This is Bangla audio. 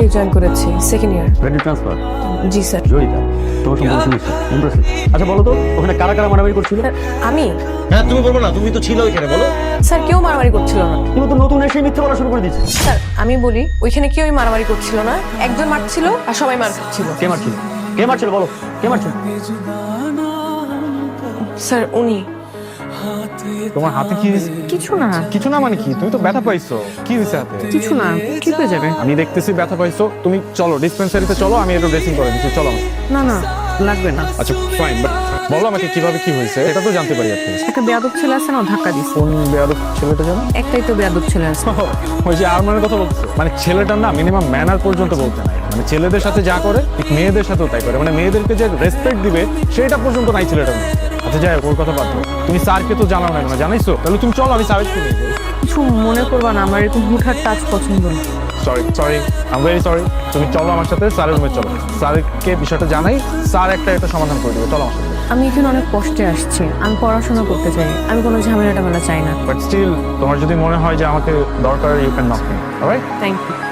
কালকে জয়েন করেছি, সেকেন্ড ইয়ার। Ready transfer? জি স্যার। জয়িতা, তোমার সম্পর্কে শুনেছি, ইমপ্রেসিভ। আচ্ছা বলো তো, ওখানে কারা কারা মারামারি করছিল? আমি? হ্যাঁ তুমি বলবো না, তুমি তো ছিল ওইখানে, বলো। স্যার কেউ মারামারি করছিল না। তুমি তো নতুন এসে মিথ্যে বলা শুরু করে দিচ্ছ। স্যার আমি বলি, ওইখানে কেউই মারামারি করছিল না, একজন মারছিল আর সবাই মার খাচ্ছিল। কে মারছিল? কে মারছিল বলো, কে মারছিল? স্যার উনি। তোমার হাতে কি হয়েছে? কিছু না। কিছু না মানে কি? তুমি তো ব্যথা পাইছো। কি হয়েছে হাতে? কিছু না, ঠিক হয়ে যাবে। আমি দেখতেছি ব্যথা পাইছো। তুমি চলো ডিসপেন্সারিতে চলো, আমি একটু ড্রেসিং করে দিচ্ছি, চলো আমার। না না, লাগবে না। আচ্ছা ফাইন, বলো আমাকে কিভাবে কি হয়েছে, এটা তো জানতে পারি আপনি। একটা বেয়াদব ছেলে আছে না, ও ধাক্কা দিচ্ছে। কোন বেয়াদব ছেলেটা জানো? একটাই তো বেয়াদব ছেলে আছে। ওই যে আরমানের কথা বলছো, মানে ছেলেটার না মিনিমাম ম্যানার পর্যন্ত বলতে নাই। মানে ছেলেদের সাথে যা করে ঠিক মেয়েদের সাথেও তাই করে, মানে মেয়েদেরকে যে রেসপেক্ট দিবে সেটা পর্যন্ত নাই ছেলেটার মধ্যে। আচ্ছা যাই হোক, ওর কথা বাদ দাও। তুমি স্যারকে তো জানাও না কেন? জানাইছো? তাহলে তুমি চলো, আমি স্যারকে নিয়ে যাই। কিছু মনে করবা না, আমার এরকম হুটহাট টাচ পছন্দ না। Sorry sorry, I am very sorry. তুমি চলো আমার সাথে স্যারের রুমে চলো, স্যারকে বিষয়টা জানাই, স্যার একটা সমাধান করে দেবে। চলো আমার সাথে। আমি এখানে অনেক কষ্টে আসছি, আমি পড়াশোনা করতে চাই, আমি কোনো ঝামেলা টামেলা চাই না। বাট স্টিল তোমার যদি মনে হয় যে আমাকে দরকার, you can knock me, alright? Thank you.